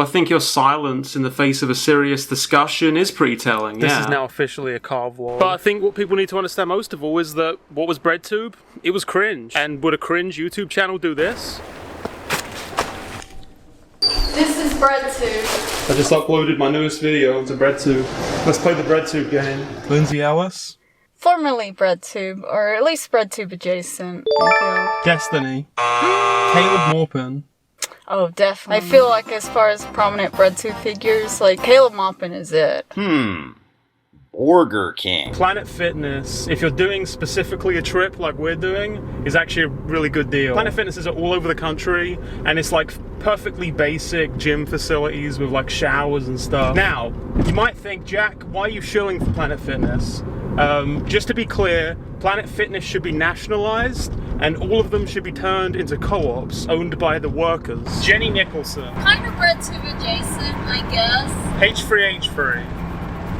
Well, I think your silence in the face of a serious discussion is pretty telling, This is now officially a car vlog. But I think what people need to understand most of all is that what was BreadTube? It was cringe. And would a cringe YouTube channel do this? This is BreadTube. I just uploaded my newest video onto BreadTube. Let's play the BreadTube game. Lindsay Ellis. Formerly BreadTube, or at least BreadTube adjacent, I feel. Destiny. Caleb Maupin. Oh, definitely. I feel like as far as prominent BreadTube figures, like, Caleb Maupin is it. Burger King. Planet Fitness, if you're doing specifically a trip like we're doing, is actually a really good deal. Planet Fitness is all over the country, and it's like perfectly basic gym facilities with like showers and stuff. Now, you might think, Jack, why are you shilling for Planet Fitness? Just to be clear, Planet Fitness should be nationalized, and all of them should be turned into co-ops owned by the workers. Jenny Nicholson. Kind of BreadTube adjacent, I guess. H3H3.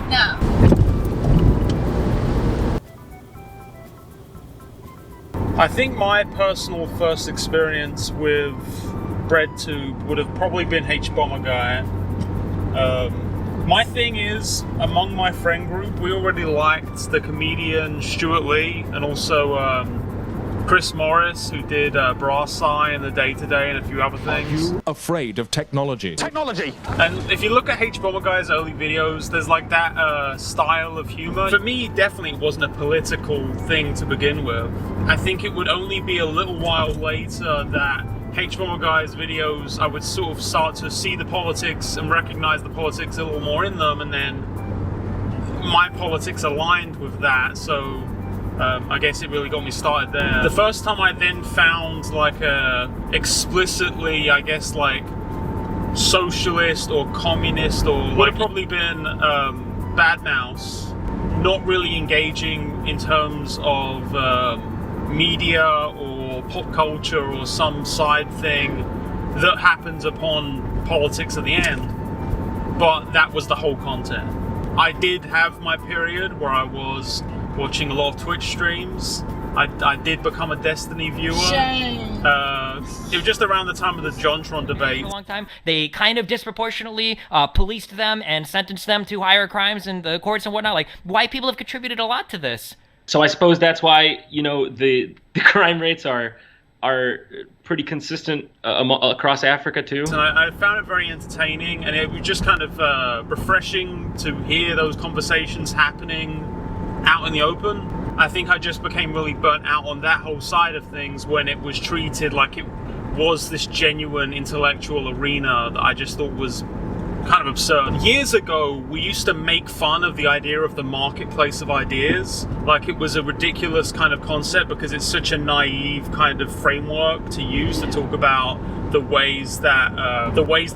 No. I think my personal first experience with BreadTube would have probably been H-Bomber Guy. My thing is, among my friend group, we already liked the comedian Stuart Lee, and also Chris Morris, who did Brass Eye and The Day Today and a few other things. Are you afraid of technology? Technology! And if you look at H-Bomber Guy's early videos, there's like that style of humor. For me, definitely it wasn't a political thing to begin with. I think it would only be a little while later that H-Bomber Guy's videos, I would sort of start to see the politics and recognize the politics a little more in them, and then my politics aligned with that, so I guess it really got me started there. The first time I then found like a explicitly, I guess, like socialist or communist, or would have probably been Bad Mouse, not really engaging in terms of media or pop culture or some side thing that happens upon politics at the end, but that was the whole content. I did have my period where I was watching a lot of Twitch streams. I did become a Destiny viewer. Shame. It was just around the time of the JonTron debate. For a long time, they kind of disproportionately policed them and sentenced them to higher crimes in the courts and whatnot. Like, white people have contributed a lot to this. So I suppose that's why, you know, the crime rates are pretty consistent across Africa too. And I found it very entertaining, and it was just kind of refreshing to hear those conversations happening out in the open. I think I just became really burnt out on that whole side of things when it was treated like it was this genuine intellectual arena that I just thought was kind of absurd. Years ago, we used to make fun of the idea of the marketplace of ideas. Like, it was a ridiculous kind of concept because it's such a naive kind of framework to use to talk about the ways that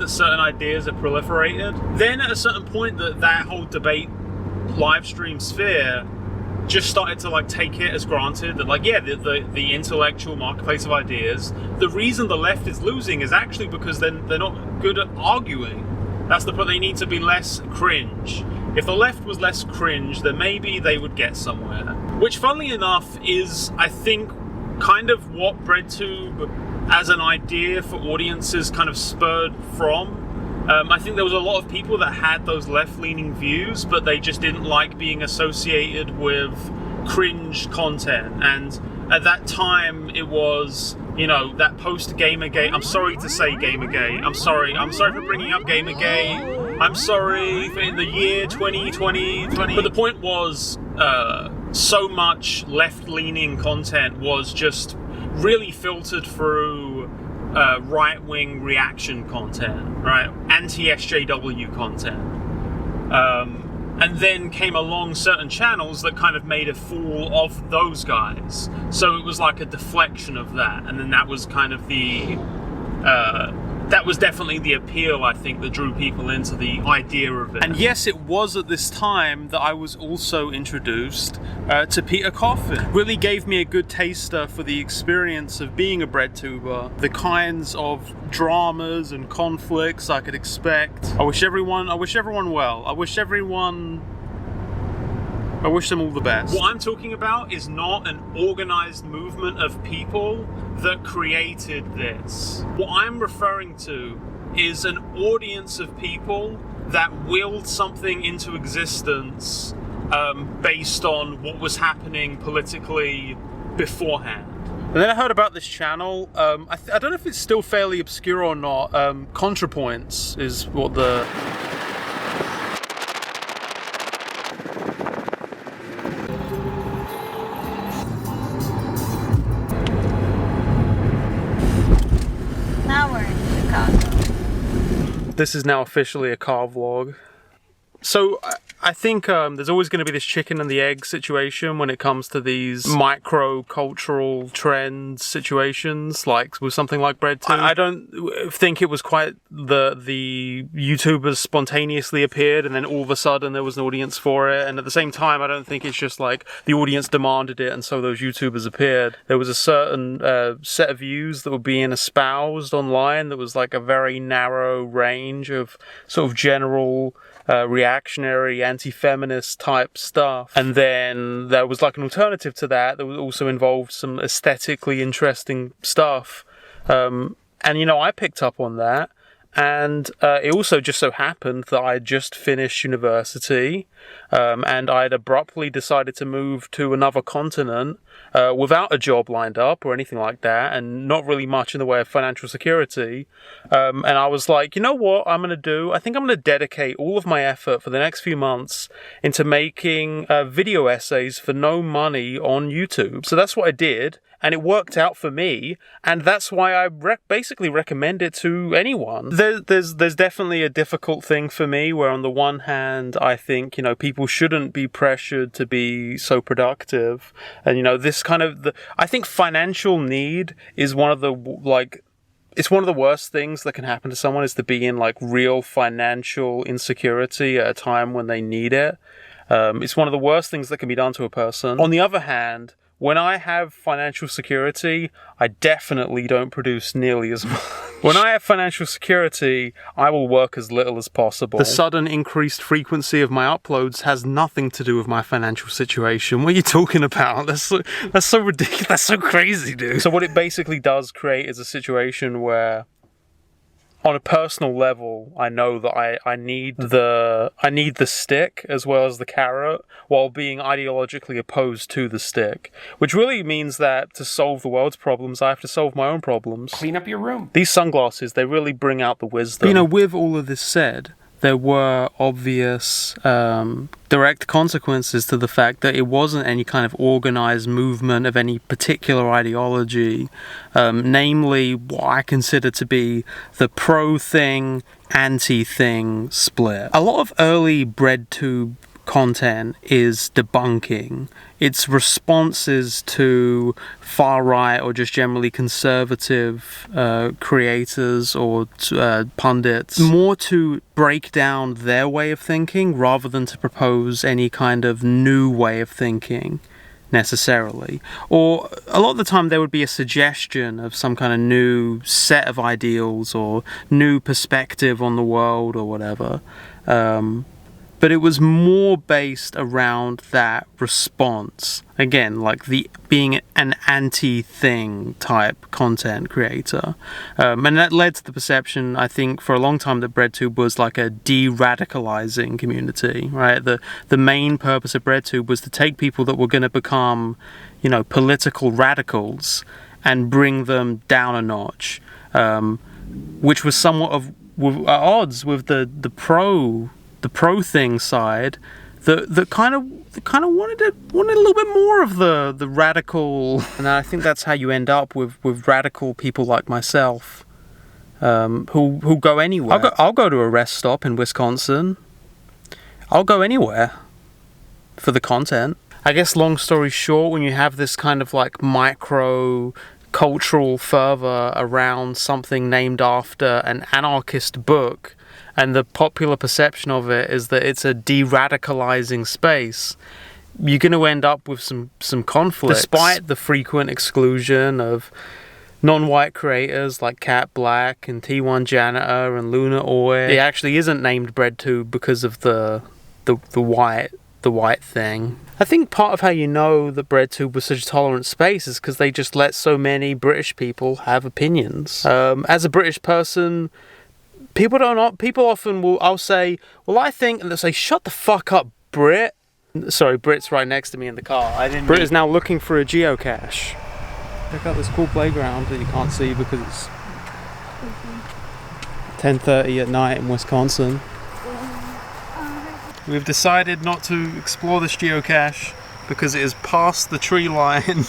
certain ideas have proliferated. Then at a certain point, that whole debate live stream sphere just started to like take it as granted that, like, yeah, the intellectual marketplace of ideas, the reason the left is losing is actually because they're not good at arguing. That's the point. They need to be less cringe. If the left was less cringe, then maybe they would get somewhere. Which, funnily enough, is, I think, kind of what BreadTube as an idea for audiences kind of spurred from. I think there was a lot of people that had those left-leaning views, but they just didn't like being associated with cringe content. And at that time, it was, you know, that post-Gamergate. I'm sorry to say Gamergate. I'm sorry for bringing up Gamergate. I'm sorry for the year 2020. But the point was, so much left-leaning content was just really filtered through right-wing reaction content, right? Anti-SJW content. And then came along certain channels that kind of made a fool of those guys. So it was like a deflection of that. And then that was kind of that was definitely the appeal, I think, that drew people into the idea of it. And yes, it was at this time that I was also introduced to Peter Coffin. Really gave me a good taster for the experience of being a BreadTuber, the kinds of dramas and conflicts I could expect. I wish everyone well. I wish them all the best. What I'm talking about is not an organized movement of people that created this. What I'm referring to is an audience of people that willed something into existence based on what was happening politically beforehand. And then I heard about this channel. I don't know if it's still fairly obscure or not. ContraPoints is what the... Now we're in Chicago. This is now officially a car vlog. So I think there's always going to be this chicken and the egg situation when it comes to these micro-cultural trend situations, like with something like BreadTube. I don't think it was quite the YouTubers spontaneously appeared and then all of a sudden there was an audience for it. And at the same time, I don't think it's just like the audience demanded it and so those YouTubers appeared. There was a certain set of views that were being espoused online that was like a very narrow range of sort of general reactionary, anti-feminist type stuff. And then there was like an alternative to that that was also involved some aesthetically interesting stuff. And, you know, I picked up on that. And it also just so happened that I had just finished university and I'd abruptly decided to move to another continent without a job lined up or anything like that and not really much in the way of financial security. And I was like, you know what I'm going to do? I think I'm going to dedicate all of my effort for the next few months into making video essays for no money on YouTube. So that's what I did. And it worked out for me, and that's why I basically recommend it to anyone. There's definitely a difficult thing for me, where on the one hand, I think, you know, people shouldn't be pressured to be so productive. And, you know, this kind of, I think financial need is one of the, like, it's one of the worst things that can happen to someone is to be in, like, real financial insecurity at a time when they need it. It's one of the worst things that can be done to a person. On the other hand, when I have financial security, I definitely don't produce nearly as much. When I have financial security, I will work as little as possible. The sudden increased frequency of my uploads has nothing to do with my financial situation. What are you talking about? That's so ridiculous. That's so crazy, dude. So what it basically does create is a situation where, on a personal level, I know that I need the stick as well as the carrot while being ideologically opposed to the stick. Which really means that to solve the world's problems, I have to solve my own problems. Clean up your room. These sunglasses, they really bring out the wisdom. But, you know, with all of this said, there were obvious direct consequences to the fact that it wasn't any kind of organized movement of any particular ideology, namely what I consider to be the pro-thing, anti-thing split. A lot of early BreadTube content is debunking. It's responses to far-right or just generally conservative creators or pundits, more to break down their way of thinking rather than to propose any kind of new way of thinking necessarily. Or a lot of the time there would be a suggestion of some kind of new set of ideals or new perspective on the world or whatever. But it was more based around that response. Again, like being an anti-thing type content creator. And that led to the perception, I think, for a long time that BreadTube was like a de-radicalizing community, right? The main purpose of BreadTube was to take people that were going to become, you know, political radicals and bring them down a notch, which was somewhat of at odds with the pro thing side that kind of wanted a little bit more of the radical, and I think that's how you end up with radical people like myself, who go anywhere. I'll go to a rest stop in Wisconsin. I'll go anywhere for the content. I guess long story short, when you have this kind of like micro cultural fervor around something named after an anarchist book, and the popular perception of it is that it's a de-radicalizing space, you're going to end up with some conflict. Despite the frequent exclusion of non-white creators like Cat Black and T1 Janitor and Luna Oy, it actually isn't named BreadTube because of the white thing. I think part of how you know that BreadTube was such a tolerant space is because they just let so many British people have opinions. As a British person, People often will, I'll say, well, I think, and they'll say, shut the fuck up, Brit. Sorry, Brit's right next to me in the car. Brit is now looking for a geocache. Check out this cool playground that you can't see because it's 10:30 at night in Wisconsin. We've decided not to explore this geocache because it is past the tree line.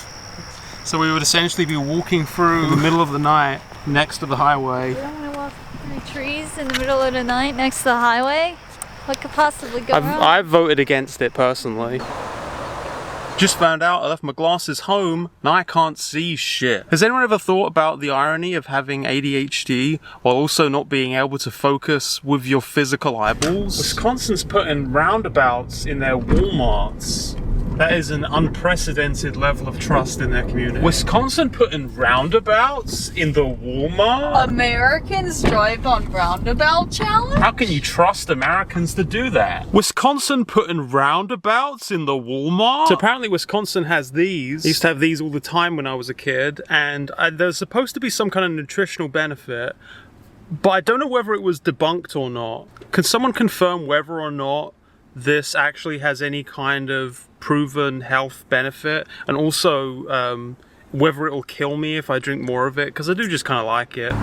So we would essentially be walking through the middle of the night next to the highway. You don't want to walk through trees in the middle of the night next to the highway? What could possibly go wrong? I've voted against it personally. Just found out I left my glasses home, now I can't see shit. Has anyone ever thought about the irony of having ADHD while also not being able to focus with your physical eyeballs? Wisconsin's putting roundabouts in their Walmarts. That is an unprecedented level of trust in their community. Wisconsin putting roundabouts in the Walmart? Americans drive on roundabout challenge? How can you trust Americans to do that? Wisconsin putting roundabouts in the Walmart? So apparently Wisconsin has these. I used to have these all the time when I was a kid, and there's supposed to be some kind of nutritional benefit, but I don't know whether it was debunked or not. Can someone confirm whether or not this actually has any kind of proven health benefit, and also whether it'll kill me if I drink more of it, because I do just kind of like it.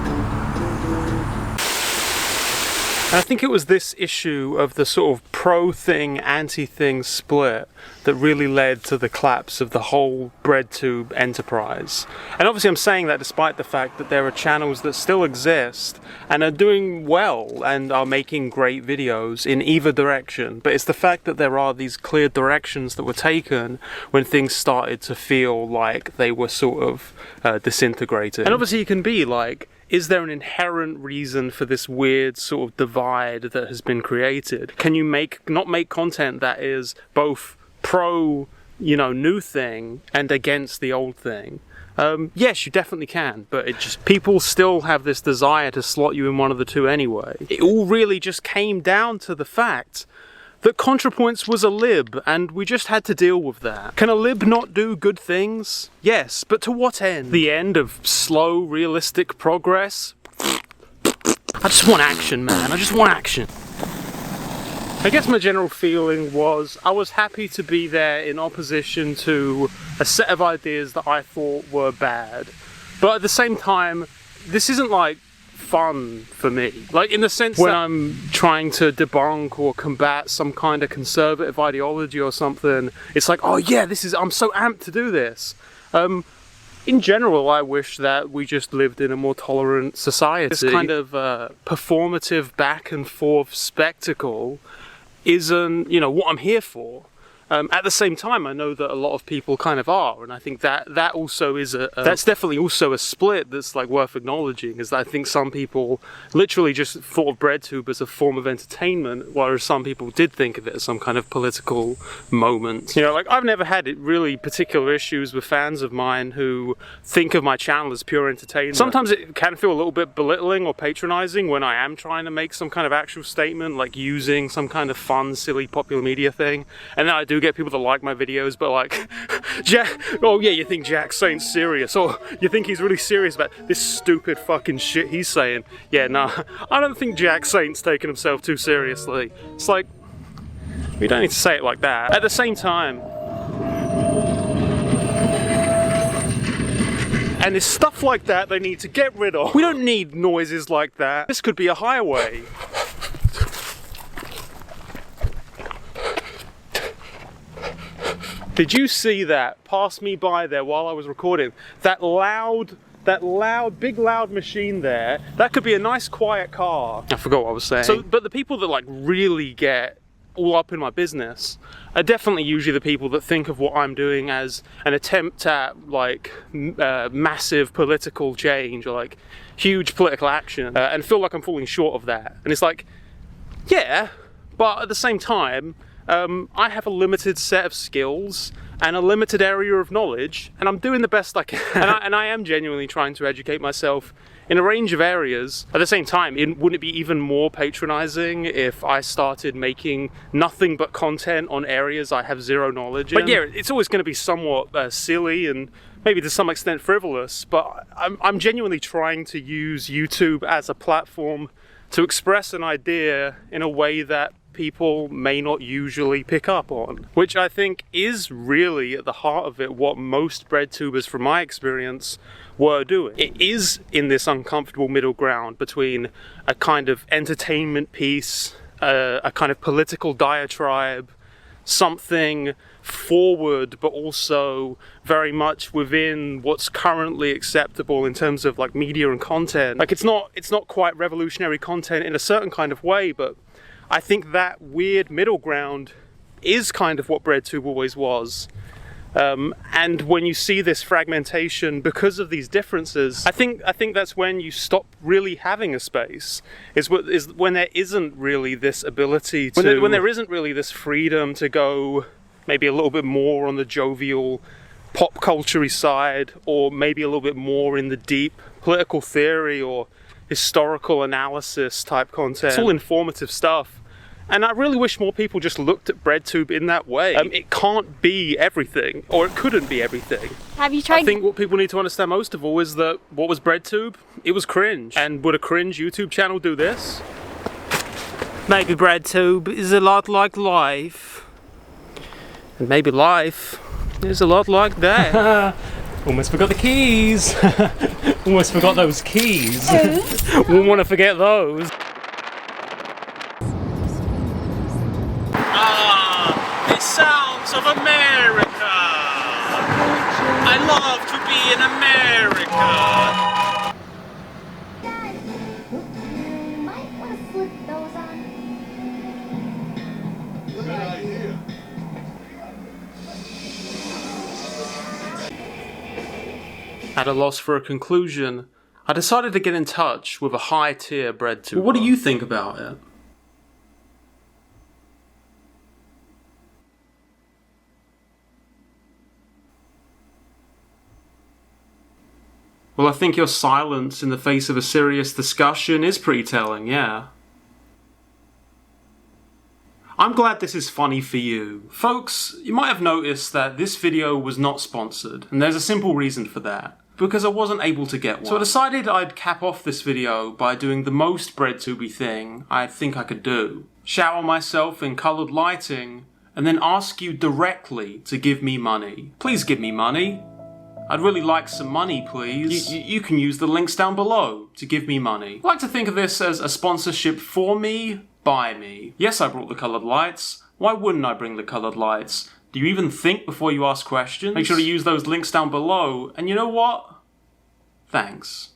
And I think it was this issue of the sort of pro-thing, anti-thing split that really led to the collapse of the whole BreadTube enterprise. And obviously I'm saying that despite the fact that there are channels that still exist and are doing well and are making great videos in either direction. But it's the fact that there are these clear directions that were taken when things started to feel like they were sort of disintegrating. And obviously you can be like, is there an inherent reason for this weird sort of divide that has been created? Can you not make content that is both pro, new thing and against the old thing? Yes, you definitely can, but people still have this desire to slot you in one of the two anyway. It all really just came down to the fact that ContraPoints was a lib, and we just had to deal with that. Can a lib not do good things? Yes, but to what end? The end of slow, realistic progress? I just want action, man. I just want action. I guess my general feeling was I was happy to be there in opposition to a set of ideas that I thought were bad. But at the same time, this isn't like fun for me. Like in the sense when I'm trying to debunk or combat some kind of conservative ideology or something, it's like, oh yeah, I'm so amped to do this. In general, I wish that we just lived in a more tolerant society. This kind of performative back and forth spectacle isn't, what I'm here for. At the same time, I know that a lot of people kind of are, and I think that also is that's definitely also a split that's like worth acknowledging, is that I think some people literally just thought of BreadTube as a form of entertainment, whereas some people did think of it as some kind of political moment. Like I've never had really particular issues with fans of mine who think of my channel as pure entertainment. Sometimes it can feel a little bit belittling or patronizing when I am trying to make some kind of actual statement, like using some kind of fun, silly, popular media thing, and then I do get people that like my videos, but like, oh yeah, you think Jack Saint's serious, or you think he's really serious about this stupid fucking shit he's saying. Yeah, nah, I don't think Jack Saint's taking himself too seriously. It's like, we don't need to say it like that. At the same time, and it's stuff like that they need to get rid of. We don't need noises like that. This could be a highway. Did you see that pass me by there while I was recording? That big loud machine there, that could be a nice quiet car. I forgot what I was saying. So, but the people that like really get all up in my business are definitely usually the people that think of what I'm doing as an attempt at like massive political change or like huge political action, and feel like I'm falling short of that. And it's like, yeah, but at the same time, I have a limited set of skills and a limited area of knowledge, and I'm doing the best I can. and I am genuinely trying to educate myself in a range of areas. At the same time, wouldn't it be even more patronizing if I started making nothing but content on areas I have zero knowledge in? But yeah, it's always going to be somewhat silly and maybe to some extent frivolous, but I'm genuinely trying to use YouTube as a platform to express an idea in a way that people may not usually pick up on, which I think is really at the heart of it what most BreadTubers from my experience were doing. It is in this uncomfortable middle ground between a kind of entertainment piece, a kind of political diatribe, something forward but also very much within what's currently acceptable in terms of like media and content. Like it's not quite revolutionary content in a certain kind of way, but I think that weird middle ground is kind of what BreadTube always was. And when you see this fragmentation because of these differences, I think that's when you stop really having a space. Is when there isn't really this ability to, when there isn't really this freedom to go maybe a little bit more on the jovial pop culture-y side, or maybe a little bit more in the deep political theory or historical analysis type content. It's all informative stuff. And I really wish more people just looked at BreadTube in that way. It can't be everything, or it couldn't be everything. Have you tried? I think what people need to understand most of all is that what was BreadTube? It was cringe. And would a cringe YouTube channel do this? Maybe BreadTube is a lot like life. And maybe life is a lot like that. Almost forgot the keys. Almost forgot those keys. Wouldn't want to forget those. The sounds of America. I love to be in America. You might want to slip those on. Good idea. At a loss for a conclusion, I decided to get in touch with a high-tier BreadTuber. What do you think about it? Well, I think your silence in the face of a serious discussion is pretty telling, yeah. I'm glad this is funny for you. Folks, you might have noticed that this video was not sponsored, and there's a simple reason for that. Because I wasn't able to get one. So I decided I'd cap off this video by doing the most BreadTubey thing I think I could do. Shower myself in coloured lighting, and then ask you directly to give me money. Please give me money. I'd really like some money, please. You can use the links down below to give me money. I like to think of this as a sponsorship for me, by me. Yes, I brought the coloured lights. Why wouldn't I bring the coloured lights? Do you even think before you ask questions? Make sure to use those links down below. And you know what? Thanks.